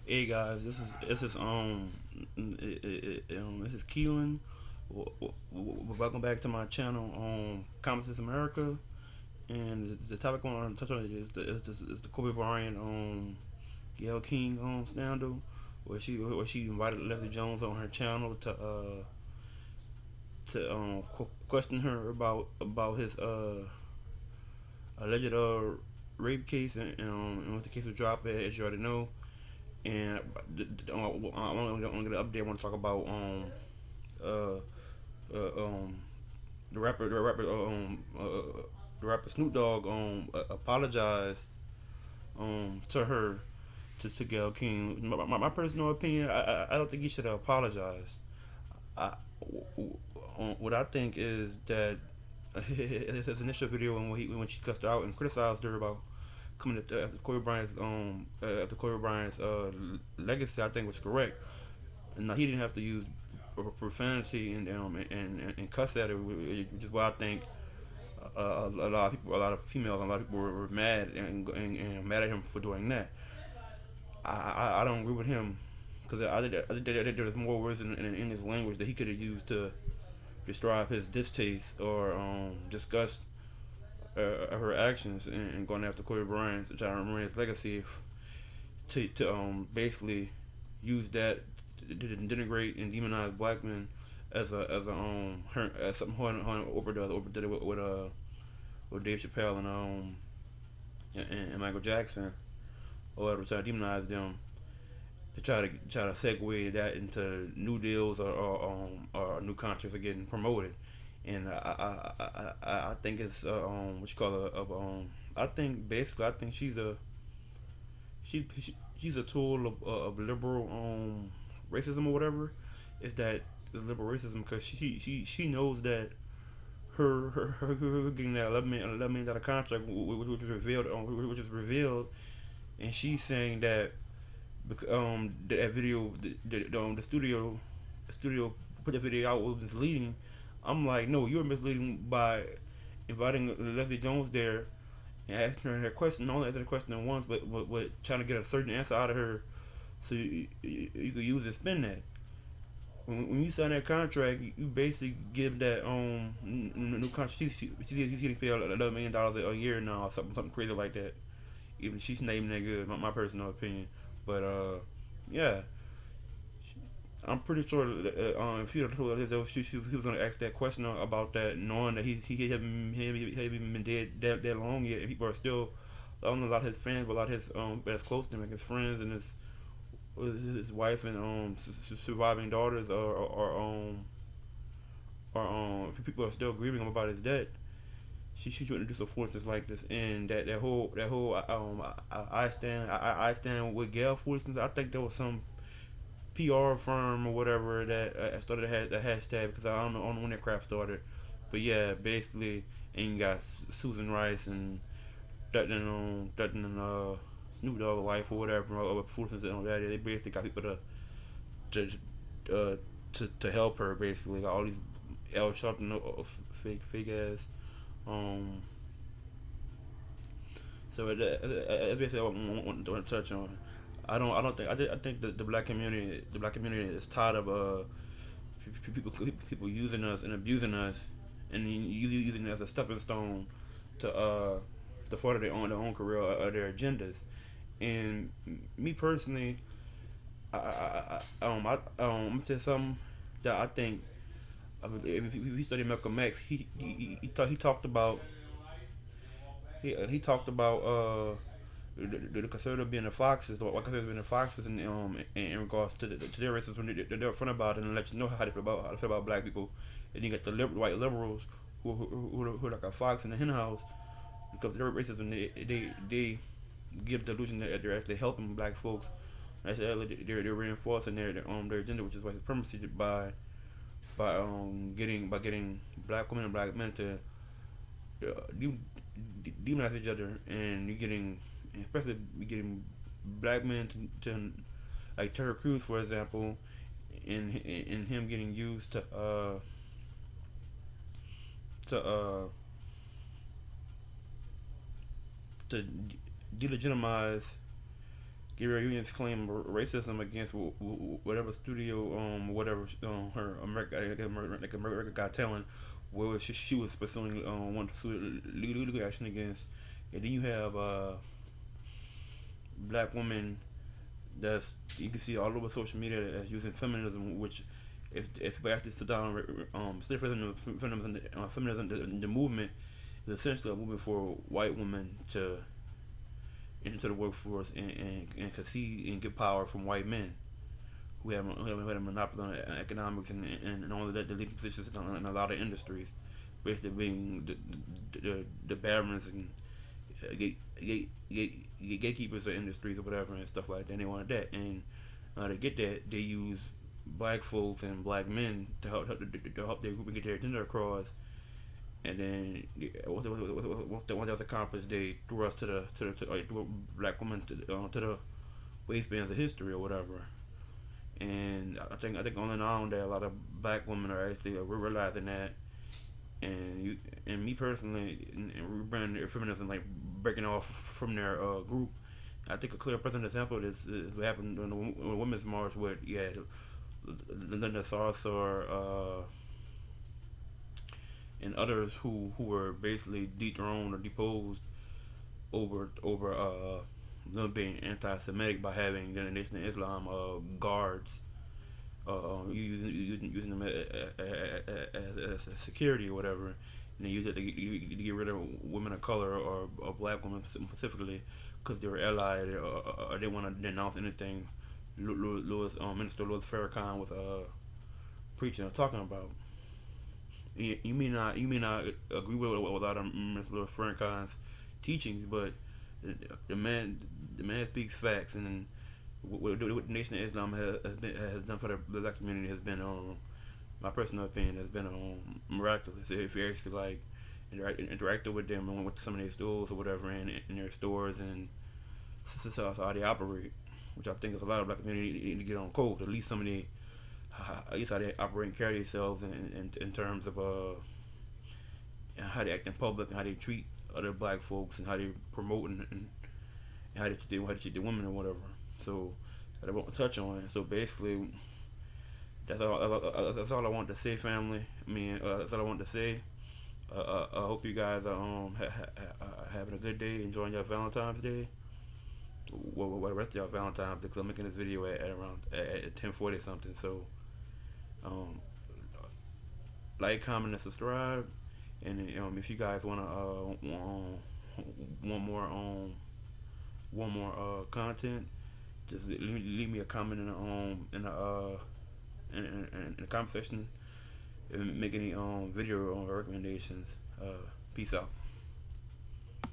Hey guys, this is Keelan. Welcome back to my channel on Common Sense America, and the topic I want to touch on is the Kobe Bryant Gayle King scandal, where she invited Leslie Jones on her channel to question her about his alleged rape case, and once the case was dropped, as you already know. And I'm only gonna update. I want to talk about uh, um the rapper Snoop Dogg apologized to her, to Gayle King. My personal opinion, I don't think he should have apologized. I, what I think is that his initial video when she cussed her out and criticized her about coming after Kobe Bryant's legacy, I think was correct. And he didn't have to use profanity and cuss at her, which is why I think a lot of people, a lot of females, a lot of people were mad and mad at him for doing that. I don't agree with him because I think there was more words in English language that he could have used to describe his distaste or disgust her actions and going after Kobe Bryant to try to remember his legacy, to basically use that to denigrate and demonize black men as something Hunter overdid it with Dave Chappelle and Michael Jackson, or whatever, try to demonize them to try to segue that into new deals or new contracts are getting promoted. And I think it's what you call I think basically I think she's a tool of liberal racism or whatever. Is that the liberal racism because she knows that her getting that $11 million contract, which is revealed, and she's saying that that video the studio put the video out was misleading. I'm like, no, you're misleading by inviting Leslie Jones there and asking her question, not only asking her question once, but trying to get a certain answer out of her, so you could use it and spin that. When you sign that contract, you basically give that new contract. She's getting paid $11 million a year now, or something crazy like that. Even she's not even that good, my personal opinion. But yeah, I'm pretty sure that, if she had told us he was gonna ask that question about that, knowing that he hadn't been dead that long yet, and people are still, I don't know, a lot of his fans, but a lot of his that's close to him, like his friends and his wife and surviving daughters people are still grieving him about his death. She shouldn't do some foolishness like this, and that whole I stand with Gail foolishness. I think there was some PR firm or whatever that started the hashtag, because I don't know when that crap started, but yeah, basically, and you got Susan Rice and threatening Snoop Dogg life or whatever, or foolishness and all that. They basically got people to help her, basically, got all these L Sharpton fake ass. Um, so that's basically what I want to touch on. I think the black community is tired of people using us and abusing us, and using it as a stepping stone to further their own career or their agendas. And me personally, I'm gonna say something that I think, if you study Malcolm X, he talked about he talked about the conservative being the foxes, or white conservatives being the foxes, in regards to their racism. They're upfront about it and let you know how they feel about black people. And you got the white liberals who are like a fox in the hen house, because their racism. They give the illusion that they're actually helping black folks. Actually, they're reinforcing their agenda, which is white supremacy, by getting black women and black men to uh, demonize each other, and you getting, especially getting black men to like Terry Crews, for example, in him getting used to to delegitimize Gabrielle Union's claim racism against whatever studio, whatever her America Got Talent, where she was pursuing one to sue legal action against, and then you have black women that's you can see all over social media as using feminism, which if we actually sit down study feminism, the movement is essentially a movement for white women to into the workforce and concede and get power from white men who had a monopoly on economics and all of that, the leading positions in a lot of industries, basically being the barons and gate, gatekeepers of industries or whatever and stuff like that. And they wanted that, and to get that, they use black folks and black men to help their group and get their agenda across. And then once that was accomplished, they threw us threw black women to the waistbands of history or whatever. And I think on and on that a lot of black women are actually realizing that, and me personally, and rebranding feminism, like breaking off from their group. I think a clear present example of this is what happened during the Women's March, where you had Linda Sarsour and others who were basically dethroned or deposed over them being anti-Semitic by having the Nation of Islam guards using them as security or whatever, and they use it to get rid of women of color or black women specifically because they were allied or they want to denounce anything Minister Louis Farrakhan was preaching or talking about. You may not agree with a lot of Minister Louis Farrakhan's teachings, but the man speaks facts, and what the Nation of Islam has done for the black community has been, my personal opinion, has been miraculous. If you actually like interacted with them and went to some of their stores or whatever, in their stores and so how they operate, which I think is a lot of black community need to get on code. At least some of the, at least how they operate and carry themselves in terms of how they act in public and how they treat other black folks and how they promote and how they treat the women or whatever. So that I want to touch on. So basically, that's all I want to say, family. I mean, that's all I want to say. I hope you guys are having a good day, enjoying your Valentine's Day. Well, the rest of y'all Valentine's Day, because I'm making this video at around at 10:40 something. So, um, like, comment, and subscribe. And if you guys wanna want more content, just leave me a comment in the comment section and make any video recommendations. Peace out.